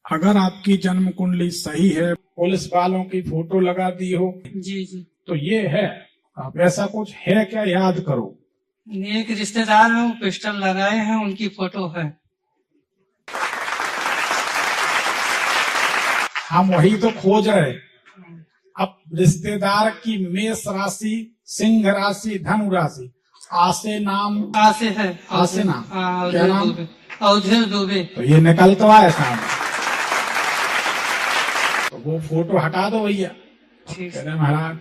अगर आपकी जन्म कुंडली सही है, पुलिस वालों की फोटो लगा दी हो, जी जी। तो ये है। आप ऐसा कुछ है क्या, याद करो। एक रिश्तेदार हैं, वो पिस्टल लगाए हैं, उनकी फोटो है। हम वही तो खोज रहे। अब रिश्तेदार की मेष राशि, सिंह राशि, धनु राशि, आसे नाम, आसे है। आसे नाम, हाँ, क्या अवधेश नाम? दुबे। अवधेश दुबे। तो ये निकल तो आया सामने। तो वो फोटो हटा दो भैया। ठीक कह है। रहे महाराज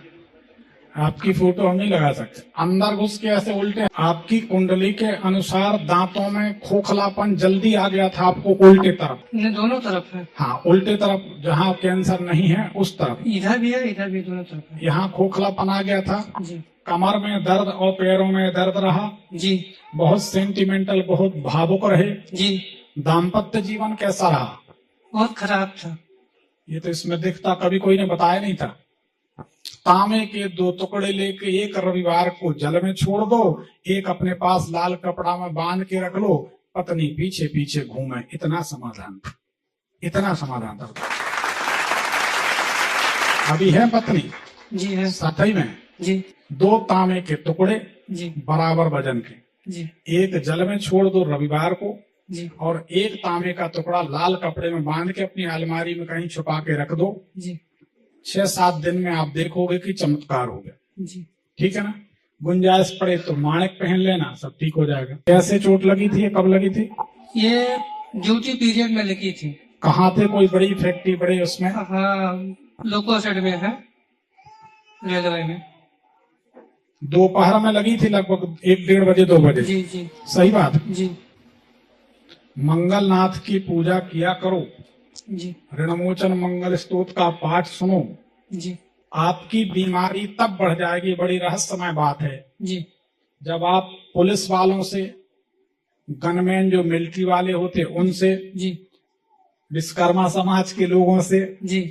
आपकी फोटो हम नहीं लगा सकते। अंदर घुस के ऐसे उल्टे, आपकी कुंडली के अनुसार दांतों में खोखलापन जल्दी आ गया था आपको, उल्टे तरफ। इन्हें दोनों तरफ है। हाँ, उल्टे तरफ, जहाँ कैंसर नहीं है उस तरफ। इधर भी है, इधर भी, दोनों तरफ है। यहाँ खोखलापन आ गया था। जी कमर में दर्द और पैरों में दर्द रहा। जी बहुत सेंटिमेंटल, बहुत भावुक रहे। जी। दाम्पत्य जीवन कैसा रहा? बहुत खराब था। ये तो इसमें दिखता, कभी कोई ने बताया नहीं था। तांबे के 2 टुकड़े लेके एक रविवार को जल में छोड़ दो, एक अपने पास लाल कपड़ा में बांध के रख लो, पत्नी पीछे पीछे घूमे। इतना समाधान था, इतना समाधान था। अभी है पत्नी? जी है। सतही में जी 2 तांबे के टुकड़े जी बराबर वजन के, जी एक जल में छोड़ दो रविवार को, जी और एक तांबे का टुकड़ा लाल कपड़े में बांध के अपनी अलमारी में कहीं छुपा के रख दो। जी 6-7 दिन में आप देखोगे कि चमत्कार हो गया। जी। ठीक है ना? गुंजाइश पड़े तो माणिक पहन लेना, सब ठीक हो जाएगा। कैसे चोट लगी थी, कब लगी थी? ये ड्यूटी पीरियड में लगी थी। कहाँ थे? कोई बड़ी फैक्ट्री, बड़े उसमें? हाँ, लोको साइड में है, रेलवे में। दोपहर में लगी थी, लगभग 1-1:30 बजे, 2 बजे। जी जी सही बात। जी मंगलनाथ की पूजा किया करो, जी ऋणमोचन मंगल स्तोत्र का पाठ सुनो। जी आपकी बीमारी तब बढ़ जाएगी, बड़ी रहस्यमय बात है, जी जब आप पुलिस वालों से, गनमैन जो मिलिट्री वाले होते उनसे, जी विश्वकर्मा समाज के लोगों से जी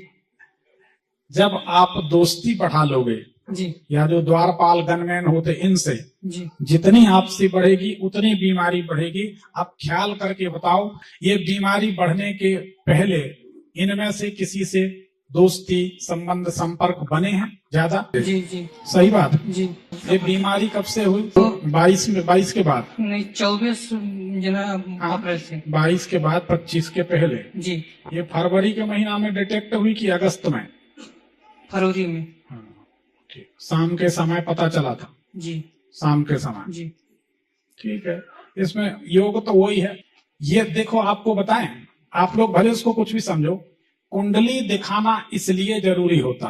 जब आप दोस्ती बढ़ा लोगे, जी या जो द्वारपाल गनमैन होते इनसे, जी जितनी आपसी बढ़ेगी उतनी बीमारी बढ़ेगी। आप ख्याल करके बताओ, ये बीमारी बढ़ने के पहले इनमें से किसी से दोस्ती, संबंध, संपर्क बने हैं ज्यादा? जी जी सही बात। जी। ये बीमारी कब से हुई? 22 के बाद नहीं, 24 अप्रैल से। 22 के बाद 25 के पहले। जी। ये फरवरी के महीना में डिटेक्ट हुई कि अगस्त में? फरवरी में। हाँ, ठीक। शाम के समय पता चला था? जी शाम के समय। जी ठीक है। इसमें योग तो वही है। ये देखो, आपको बताएं, आप लोग भले उसको कुछ भी समझो, कुंडली दिखाना इसलिए जरूरी होता।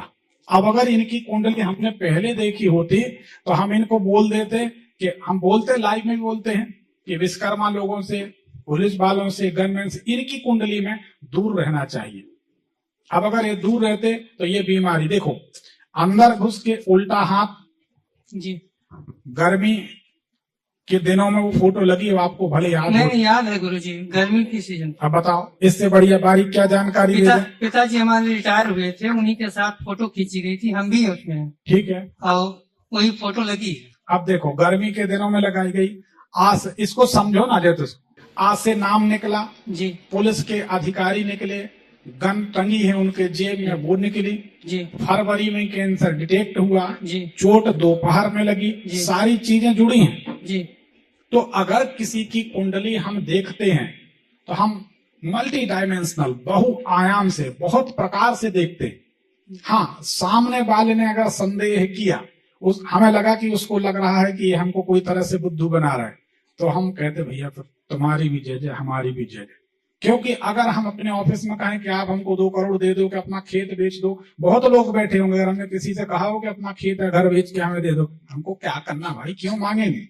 अब अगर इनकी कुंडली हमने पहले देखी होती तो हम इनको बोल देते कि, हम बोलते, लाइव में भी बोलते हैं कि विश्वकर्मा लोगों से, पुलिस वालों से, गनमैन से, इनकी कुंडली में दूर रहना चाहिए। अब अगर ये दूर रहते तो ये बीमारी, देखो, अंदर घुस के उल्टा हाथ। जी। गर्मी के दिनों में वो फोटो लगी है, आपको भले याद हो। नहीं, याद है गुरुजी, गर्मी की सीजन। अब बताओ, इससे बढ़िया बारीक क्या जानकारी दे दें? पिताजी हमारे रिटायर हुए थे, उन्हीं के साथ फोटो खींची गई थी, हम भी उसमें हैं। ठीक है। और वही फोटो लगी है। अब देखो, गर्मी के दिनों में लगाई गई। आज इसको समझो ना, जैसे आज से नाम निकला जी पुलिस के अधिकारी निकले, गन टंगी है उनके जेब में, वो निकली। जी फरवरी में कैंसर डिटेक्ट हुआ, जी चोट दोपहर में लगी, जी। सारी चीजें जुड़ी हैं। जी तो अगर किसी की कुंडली हम देखते हैं तो हम मल्टी डायमेंशनल, बहुआयाम से, बहुत प्रकार से देखते हैं। हाँ, सामने वाले ने अगर संदेह किया, हमें लगा कि उसको लग रहा है कि ये हमको कोई तरह से बुद्धू बना रहा है, तो हम कहते भैया तो तुम्हारी भी जय जय, हमारी भी जय जय। क्योंकि अगर हम अपने ऑफिस में कहें कि आप हमको 2 करोड़ दे दो, कि अपना खेत बेच दो, बहुत लोग बैठे होंगे। अगर हमने किसी से कहा हो कि अपना खेत है, घर बेच के हमें दे दो, हमको क्या करना भाई, क्यों मांगेंगे?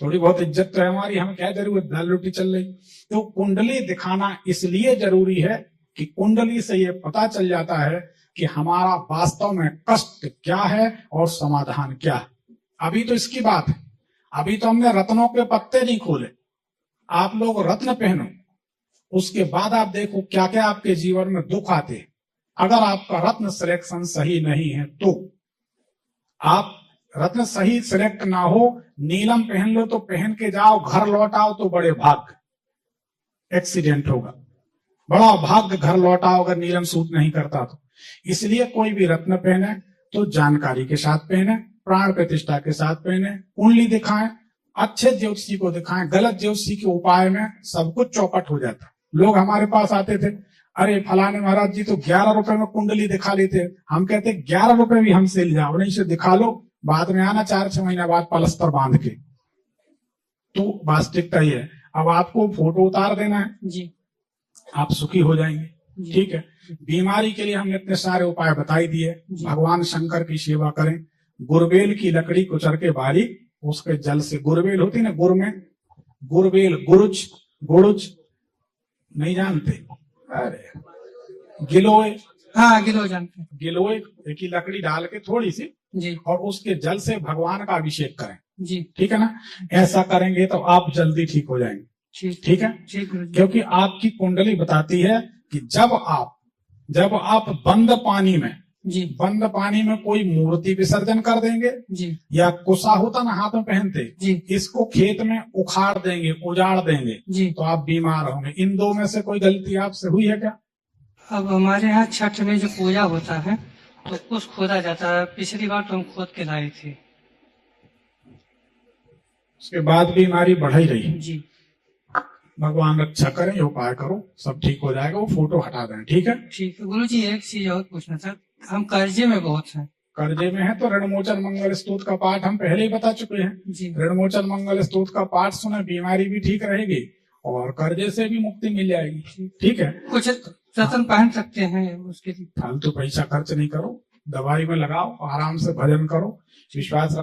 थोड़ी बहुत इज्जत तो है हमारी, हमें क्या जरूरत, दाल रोटी चल रही। तो कुंडली दिखाना इसलिए जरूरी है कि कुंडली से ये पता चल जाता है कि हमारा वास्तव में कष्ट क्या है और समाधान क्या है। अभी तो इसकी बात है, अभी तो हमने रत्नों के पत्ते नहीं खोले। आप लोग रत्न पहनो, उसके बाद आप देखो क्या क्या आपके जीवन में दुख आते हैं। अगर आपका रत्न सिलेक्शन सही नहीं है तो, आप रत्न सही सिलेक्ट ना हो, नीलम पहन लो तो पहन के जाओ, घर लौट आओ तो बड़े भाग, एक्सीडेंट होगा। बड़ा भाग्य घर लौटा अगर नीलम सूट नहीं करता तो। इसलिए कोई भी रत्न पहने तो जानकारी के साथ पहने, प्राण प्रतिष्ठा के साथ पहने, कुंडली दिखाएं, अच्छे ज्योतिषी को दिखाएं। गलत ज्योतिषी के उपाय में सब कुछ चौपट हो जाता। लोग हमारे पास आते थे, अरे फलाने महाराज जी तो 11 रुपए में कुंडली दिखा लेते। हम कहते 11 रुपए भी हमसे ले जाओ, नहीं से दिखा लो, बाद में आना 4-6 महीने बाद पलस्तर बांध के। तो वास्तविकता ही है। अब आपको फोटो उतार देना है जी, आप सुखी हो जाएंगे। जी। ठीक है। बीमारी के लिए हमने इतने सारे उपाय बताई दिए। जी। भगवान शंकर की सेवा करें। गुरबेल की लकड़ी कुचर के बारी, उसके जल से, गुरबेल होती है ना, गुड़ में गुरबेल, गुरुच नहीं जानते? अरे गिलोय, हाँ गिलो जानते हैं। गिलोय की लकड़ी डाल के थोड़ी सी, जी, और उसके जल से भगवान का अभिषेक करें। जी, ठीक है ना? ऐसा करेंगे तो आप जल्दी ठीक हो जाएंगे। ठीक, ठीक है। ठीक गुरुजी। क्योंकि आपकी कुंडली बताती है कि जब आप बंद पानी में कोई मूर्ति विसर्जन कर देंगे, जी, या कुसा होता ना हाथ में पहनते, जी, इसको खेत में उखाड़ देंगे, उजाड़ देंगे, जी। तो आप बीमार होंगे। इन दो में से कोई गलती आपसे हुई है क्या? अब हमारे यहाँ छठ में जो पूजा होता है तो कुछ खोदा जाता है। पिछली बार तो हम खोद के लाए थे। उसके बाद बीमारी बढ़ ही रही। जी, भगवान रक्षा करें, ये उपाय करो, सब ठीक हो जाएगा। वो फोटो हटा दें। ठीक है। ठीक है गुरुजी। एक चीज और पूछना था, हम कर्जे में बहुत हैं। कर्जे में है तो रणमोचन मंगल स्तोत्र का पाठ हम पहले ही बता चुके हैं। जी, रणमोचन मंगल स्तोत्र का पाठ सुने, बीमारी भी ठीक रहेगी और कर्जे से भी मुक्ति मिल जाएगी। ठीक है। कुछ रतन पहन सकते हैं उसके लिए। फालतू पैसा खर्च नहीं करो, दवाई में लगाओ, आराम से भजन करो, विश्वास